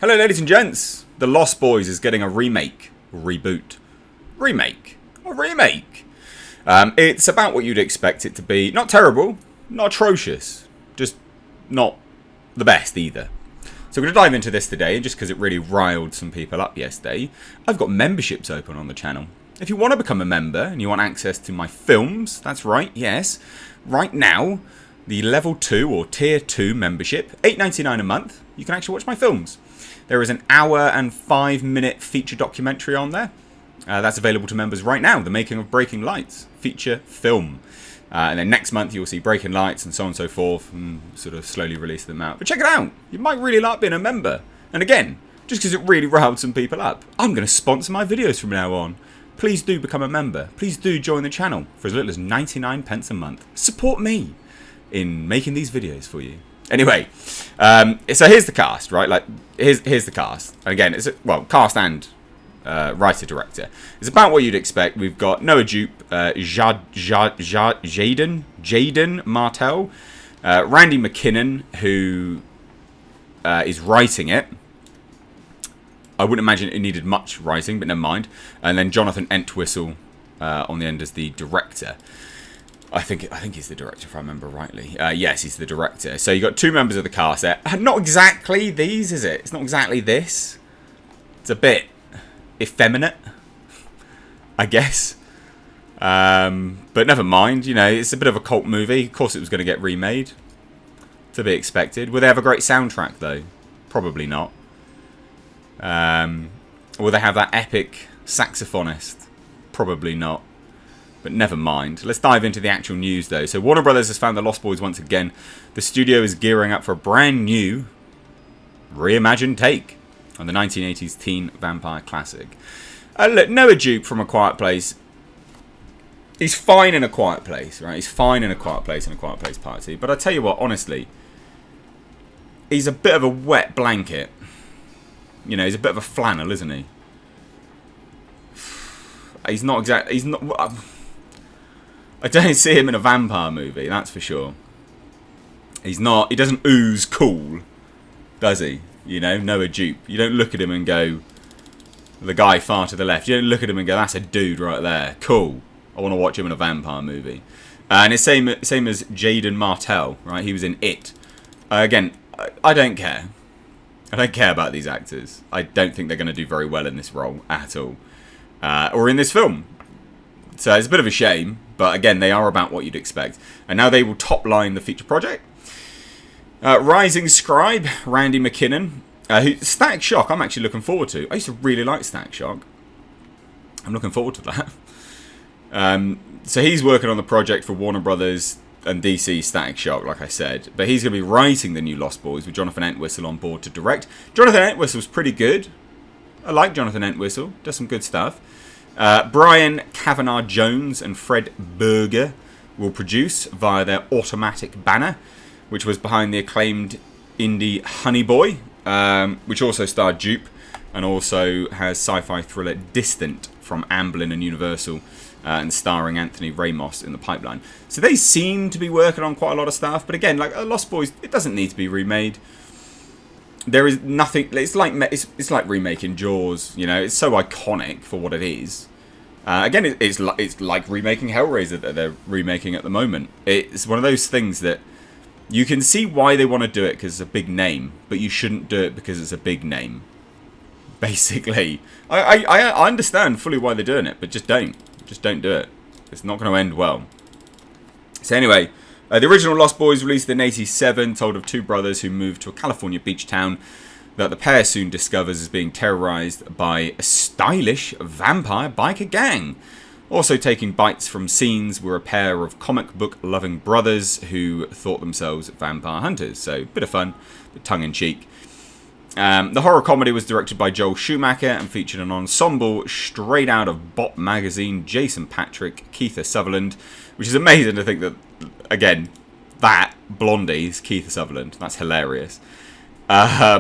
Hello, ladies and gents. The Lost Boys is getting a remake, reboot, remake, or remake. It's about what you'd expect it to be. Not terrible, not atrocious, just not the best either. So we're going to dive into this today, and just because it really riled some people up yesterday, I've got memberships open on the channel. If you want to become a member and you want access to my films, that's right, yes. Right now, the level 2 or tier 2 membership, $8.99 a month, you can actually watch my films. There is an hour and 5-minute feature documentary on there. That's available to members right now. The Making of Breaking Lights feature film. And then next month you'll see Breaking Lights and so on and so forth, and sort of slowly release them out. But check it out. You might really like being a member. And again, just because it really riled some people up, I'm going to sponsor my videos from now on. Please do become a member. Please do join the channel for as little as 99 pence a month. Support me in making these videos for you. Anyway, so here's the cast, right? Like, here's the cast. And again, it's cast and writer-director. It's about what you'd expect. We've got Noah Jupe, Jaden Martell, Randy McKinnon, who is writing it. I wouldn't imagine it needed much writing, but never mind. And then Jonathan Entwistle on the end as the director. I think he's the director, if I remember rightly. Yes, he's the director. So you got two members of the cast there. Not exactly these, is it? It's not exactly this. It's a bit effeminate, I guess. But never mind. You know, it's a bit of a cult movie. Of course, it was going to get remade. To be expected. Will they have a great soundtrack though? Probably not. Will they have that epic saxophonist? Probably not. But never mind. Let's dive into the actual news, though. So Warner Brothers has found the Lost Boys once again. The studio is gearing up for a brand new, reimagined take on the 1980s teen vampire classic. Look, Noah Jupe from A Quiet Place. He's fine in A Quiet Place, right? He's fine in A Quiet Place and A Quiet Place Part 2. But I tell you what, honestly, he's a bit of a wet blanket. You know, he's a bit of a flannel, isn't he? He's not exactly... He's not... I don't see him in a vampire movie, that's for sure. He's not... He doesn't ooze cool, does he? You know, Noah Jupe. You don't look at him and go, the guy far to the left. You don't look at him and go, that's a dude right there. Cool. I want to watch him in a vampire movie. And it's same as Jaden Martell, right? He was in It. Again, I don't care. I don't care about these actors. I don't think they're going to do very well in this role at all. Or in this film. So it's a bit of a shame. But again, they are about what you'd expect. And now they will top line the feature project. Rising Scribe, Randy McKinnon. Static Shock, I'm actually looking forward to. I used to really like Static Shock. I'm looking forward to that. So he's working on the project for Warner Brothers and DC Static Shock, like I said. But he's going to be writing the new Lost Boys with Jonathan Entwistle on board to direct. Jonathan Entwistle's pretty good. I like Jonathan Entwistle. Does some good stuff. Brian Kavanagh Jones and Fred Berger will produce via their Automatic banner, which was behind the acclaimed indie Honey Boy, which also starred Jupe and also has sci-fi thriller Distant from Amblin and Universal, and starring Anthony Ramos in the pipeline. So they seem to be working on quite a lot of stuff, but again, like Lost Boys, it doesn't need to be remade. There is nothing. It's like remaking Jaws. You know, it's so iconic for what it is. Again, it's like remaking Hellraiser that they're remaking at the moment. It's one of those things that you can see why they want to do it because it's a big name, but you shouldn't do it because it's a big name. Basically, I understand fully why they're doing it, but just don't do it. It's not going to end well. So anyway. The original Lost Boys, released in '87, told of two brothers who moved to a California beach town that the pair soon discovers as being terrorized by a stylish vampire biker gang. Also taking bites from scenes were a pair of comic book loving brothers who thought themselves vampire hunters. So, bit of fun, but tongue-in-cheek. The horror comedy was directed by Joel Schumacher and featured an ensemble straight out of Bop magazine, Jason Patric, Keitha Sutherland, which is amazing to think that, again, that Blondie is Keitha Sutherland. That's hilarious. A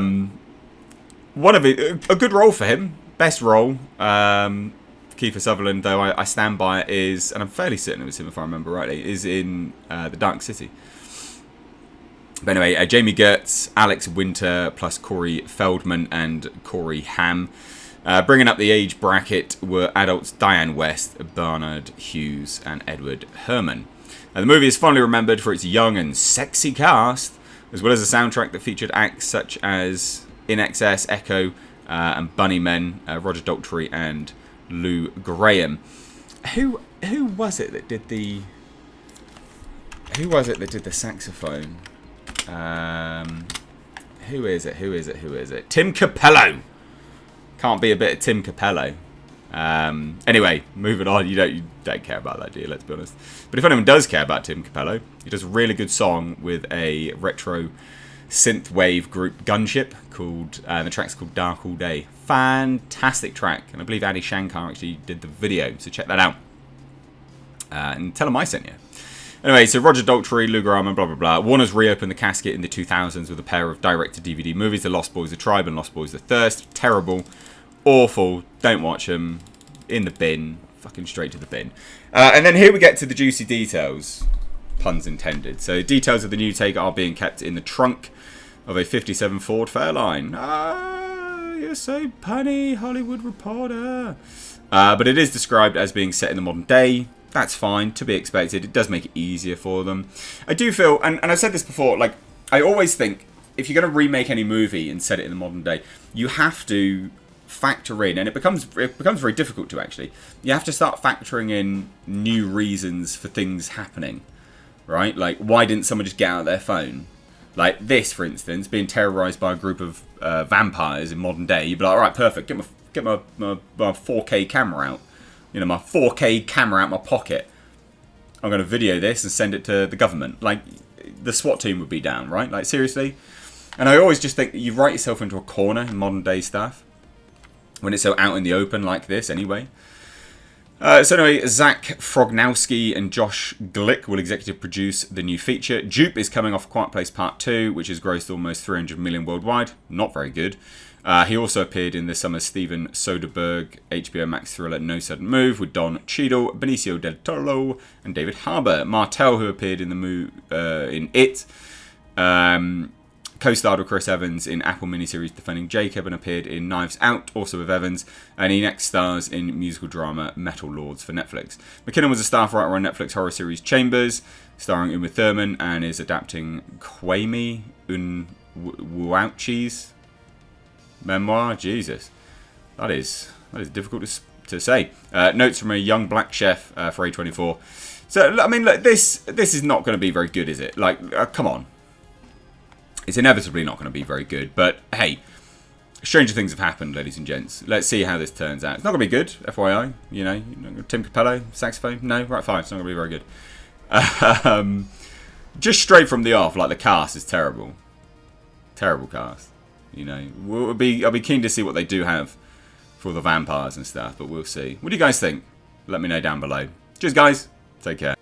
good role for him. Best role. Keitha Sutherland, though, I stand by it, is, and I'm fairly certain it was him if I remember rightly, is in The Dark City. But anyway, Jamie Gertz, Alex Winter, plus Corey Feldman and Corey Hamm. Bringing up the age bracket were adults Diane West, Bernard Hughes, and Edward Herman. The movie is fondly remembered for its young and sexy cast, as well as a soundtrack that featured acts such as In Excess, Echo, and Bunnymen, Roger Daltrey and Lou Graham. Who was it that did the? Who was it that did the saxophone? Who is it? Tim Capello. Can't be a bit of Tim Capello. Anyway, moving on. You don't care about that, do you? Let's be honest. But if anyone does care about Tim Capello, he does a really good song with a retro synthwave group, Gunship, called the track's called Dark All Day. Fantastic track, and I believe Adi Shankar actually did the video, so check that out. And tell him I sent you. Anyway, so Roger Daltrey, Lou Graham, and blah blah blah. Warner's reopened the casket in the 2000s with a pair of direct-to-DVD movies, The Lost Boys: The Tribe and Lost Boys: The Thirst. Terrible, awful. Don't watch them. In the bin. Fucking straight to the bin. And then here we get to the juicy details. Puns intended. So details of the new take are being kept in the trunk of a 57 Ford Fairline. Ah, you're so punny, Hollywood Reporter. But it is described as being set in the modern day. That's fine, to be expected. It does make it easier for them. I do feel, and I've said this before, like, I always think, if you're going to remake any movie and set it in the modern day, you have to factor in, and it becomes very difficult to actually, you have to start factoring in new reasons for things happening, right? Like, why didn't someone just get out their phone? Like this, for instance, being terrorised by a group of vampires in modern day, you'd be like, all right, perfect, get my 4K camera out. You know, my 4K camera out my pocket. I'm going to video this and send it to the government. Like, the SWAT team would be down, right? Like, seriously? And I always just think that you write yourself into a corner in modern day stuff when it's so out in the open like this, anyway. So anyway, Zach Frognowski and Josh Glick will executive produce the new feature. Jupe is coming off Quiet Place Part 2, which has grossed almost 300 million worldwide. Not very good. He also appeared in this summer's Steven Soderbergh HBO Max thriller No Sudden Move with Don Cheadle, Benicio del Toro, and David Harbour. Martell, who appeared in the in It, co-starred with Chris Evans in Apple miniseries Defending Jacob and appeared in Knives Out, also with Evans, and he next stars in musical drama Metal Lords for Netflix. McKinnon was a staff writer on Netflix horror series Chambers, starring Uma Thurman, and is adapting Kwame Nwauchi's memoir. Jesus, that is difficult to say. Notes from a young black chef for A24. So I mean, look, this is not going to be very good, is it? Like, come on, it's inevitably not going to be very good. But hey, stranger things have happened, ladies and gents. Let's see how this turns out. It's not going to be good, FYI. You know, Tim Capello, saxophone. No, right, fine. It's not going to be very good. Just straight from the off, like the cast is terrible. Terrible cast. You know, I'll be keen to see what they do have for the vampires and stuff, but we'll see. What do you guys think? Let me know down below. Cheers, guys. Take care.